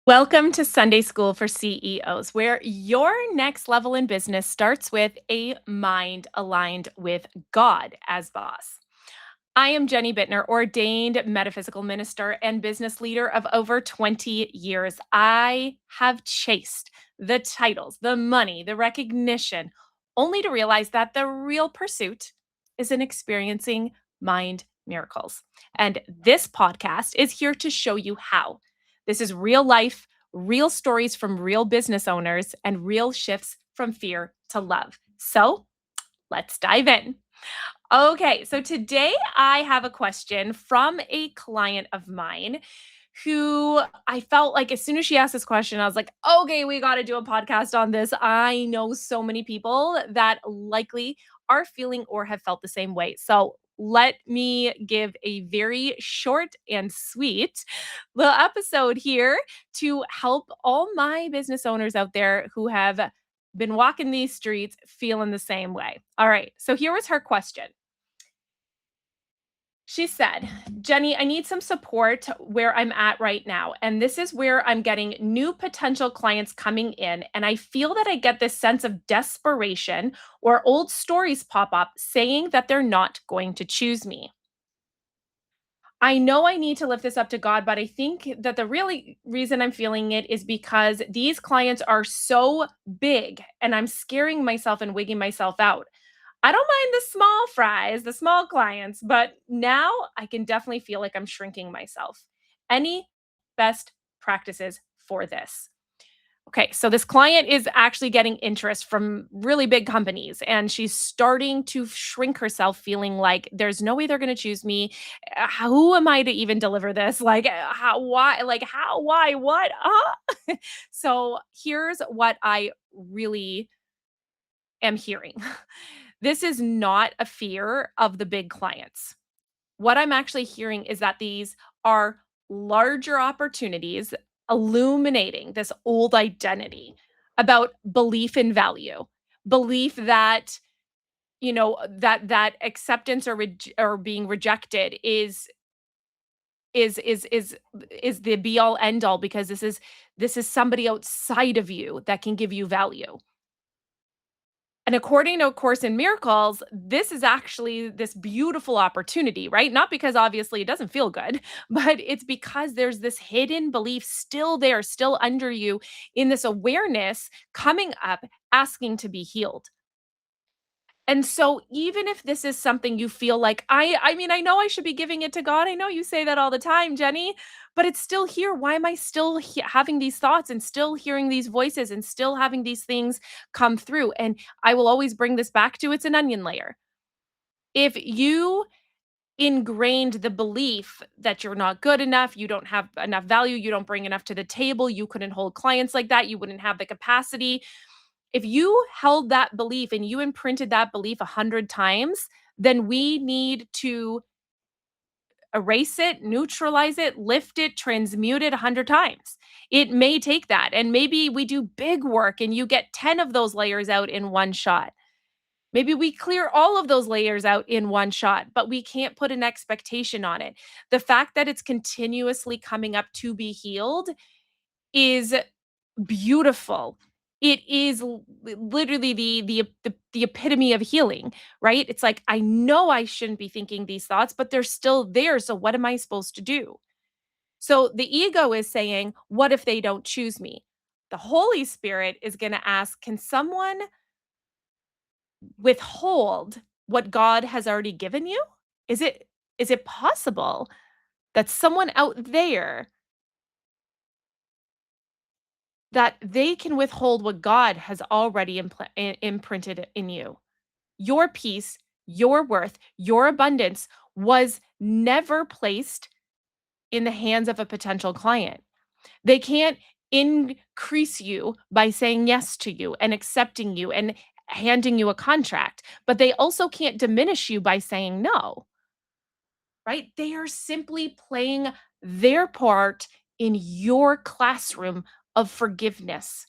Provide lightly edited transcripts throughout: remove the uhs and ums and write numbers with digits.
Welcome to Sunday School for CEOs, where your next level in business starts with a mind aligned with God as boss. I am Jenny Bitner, ordained metaphysical minister and business leader of over 20 years. I have chased the titles, the money, the recognition, only to realize that the real pursuit is in experiencing mind miracles. And this podcast is here to show you how. This is real life, real stories from real business owners, and real shifts from fear to love. So let's dive in. Okay, so today I have a question from a client of mine who I felt like as soon as she asked this question, I was like, okay, we got to do a podcast on this. I know so many people that likely are feeling or have felt the same way. So let me give a very short and sweet little episode here to help all my business owners out there who have been walking these streets feeling the same way. All right, so here was her question. She said, Jenny, I need some support where I'm at right now. And this is where I'm getting new potential clients coming in. And I feel that I get this sense of desperation or old stories pop up saying that they're not going to choose me. I know I need to lift this up to God, but I think that the really reason I'm feeling it is because these clients are so big and I'm scaring myself and wigging myself out. I don't mind the small fries, the small clients, but now I can definitely feel like I'm shrinking myself. Any best practices for this? Okay, so this client is actually getting interest from really big companies and she's starting to shrink herself, feeling like there's no way they're going to choose me. Who am I to even deliver this? Why, what? So here's what I really am hearing. This is not a fear of the big clients. What I'm actually hearing is that these are larger opportunities illuminating this old identity about belief in value, belief that that acceptance or being rejected is the be all end all because this is somebody outside of you that can give you value. And according to A Course in Miracles, this is actually this beautiful opportunity, right? Not because obviously it doesn't feel good, but it's because there's this hidden belief still there, still under you in this awareness coming up, asking to be healed. And so even if this is something you feel like, I mean, I know I should be giving it to God. I know you say that all the time, Jenny, but it's still here. Why am I still having these thoughts and still hearing these voices and still having these things come through? And I will always bring this back to it's an onion layer. If you ingrained the belief that you're not good enough, you don't have enough value, you don't bring enough to the table, you couldn't hold clients like that, you wouldn't have the capacity, if you held that belief and you imprinted that belief 100 times, then we need to erase it, neutralize it, lift it, transmute it 100 times. It may take that. And maybe we do big work and you get 10 of those layers out in one shot. Maybe we clear all of those layers out in one shot, but we can't put an expectation on it. The fact that it's continuously coming up to be healed is beautiful. It is literally the epitome of healing, right? It's like, I know I shouldn't be thinking these thoughts, but they're still there, so what am I supposed to do? So the ego is saying, what if they don't choose me? The Holy Spirit is gonna ask, can someone withhold what God has already given you? Is it possible that someone out there that they can withhold what God has already imprinted in you? Your peace, your worth, your abundance was never placed in the hands of a potential client. They can't increase you by saying yes to you and accepting you and handing you a contract, but they also can't diminish you by saying no, right? They are simply playing their part in your classroom of forgiveness.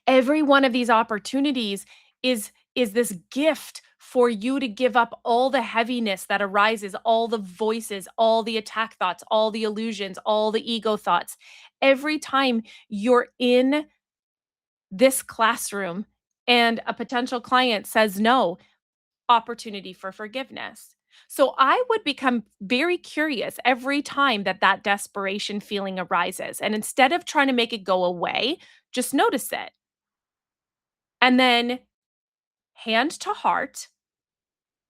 Every one of these opportunities is this gift for you to give up all the heaviness that arises, all the voices, all the attack thoughts, all the illusions, all the ego thoughts. Every time you're in this classroom and a potential client says no, opportunity for forgiveness. So I would become very curious every time that that desperation feeling arises. And instead of trying to make it go away, just notice it. And then hand to heart,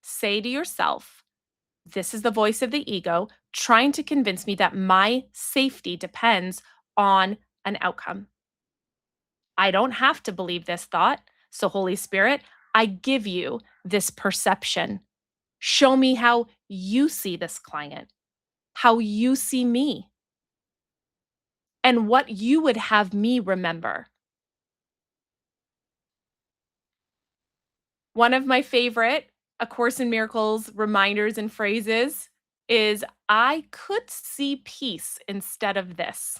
say to yourself, this is the voice of the ego trying to convince me that my safety depends on an outcome. I don't have to believe this thought. So, Holy Spirit, I give you this perception. Show me how you see this client, how you see me, and what you would have me remember. One of my favorite A Course in Miracles reminders and phrases is I could see peace instead of this.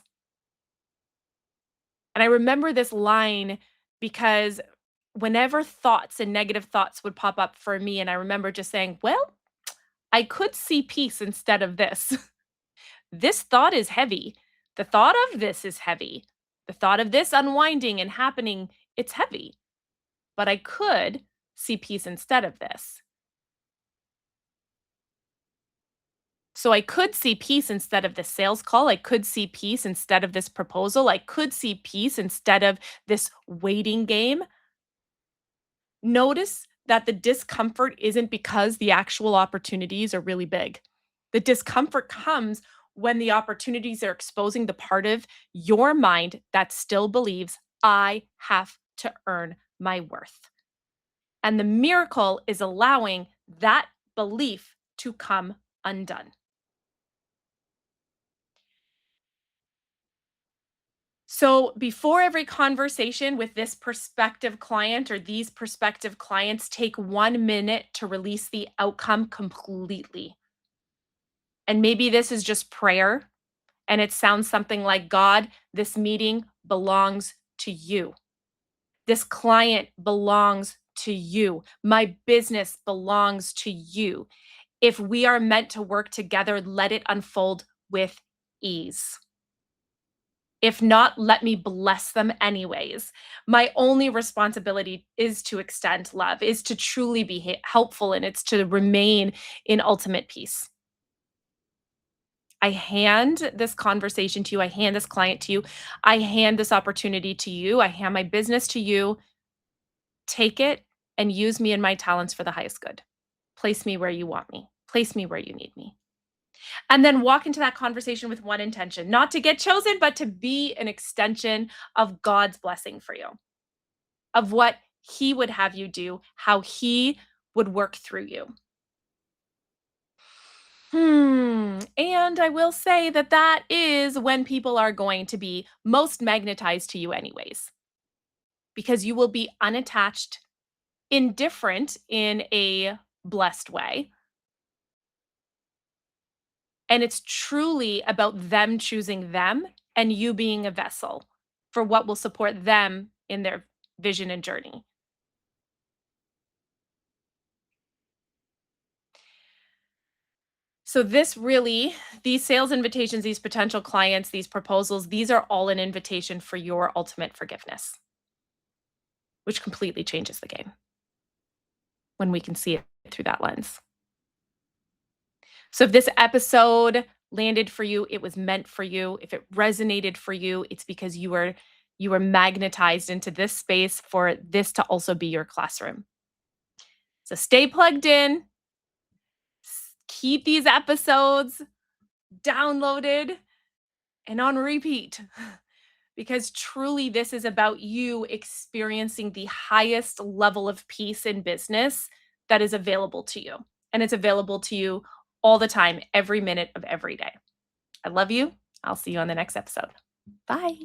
And I remember this line because whenever thoughts and negative thoughts would pop up for me, and I remember just saying, well, I could see peace instead of this. This thought is heavy. The thought of this is heavy. The thought of this unwinding and happening, it's heavy. But I could see peace instead of this. So I could see peace instead of this sales call. I could see peace instead of this proposal. I could see peace instead of this waiting game. Notice that the discomfort isn't because the actual opportunities are really big. The discomfort comes when the opportunities are exposing the part of your mind that still believes, I have to earn my worth. And the miracle is allowing that belief to come undone. So, before every conversation with this prospective client or these prospective clients, take 1 minute to release the outcome completely. And maybe this is just prayer and it sounds something like God, this meeting belongs to you. This client belongs to you. My business belongs to you. If we are meant to work together, let it unfold with ease. If not, let me bless them anyways. My only responsibility is to extend love, is to truly be helpful, and it's to remain in ultimate peace. I hand this conversation to you. I hand this client to you. I hand this opportunity to you. I hand my business to you. Take it and use me and my talents for the highest good. Place me where you want me. Place me where you need me. And then walk into that conversation with one intention, not to get chosen, but to be an extension of God's blessing for you, of what He would have you do, how He would work through you. And I will say that that is when people are going to be most magnetized to you, anyways, because you will be unattached, indifferent in a blessed way. And it's truly about them choosing them and you being a vessel for what will support them in their vision and journey. So, these sales invitations, these potential clients, these proposals, these are all an invitation for your ultimate forgiveness, which completely changes the game when we can see it through that lens. So, if this episode landed for you, it was meant for you. If it resonated for you, it's because you were magnetized into this space for this to also be your classroom. So stay plugged in, keep these episodes downloaded and on repeat because truly this is about you experiencing the highest level of peace in business that is available to you. And it's available to you all the time, every minute of every day. I love you. I'll see you on the next episode. Bye.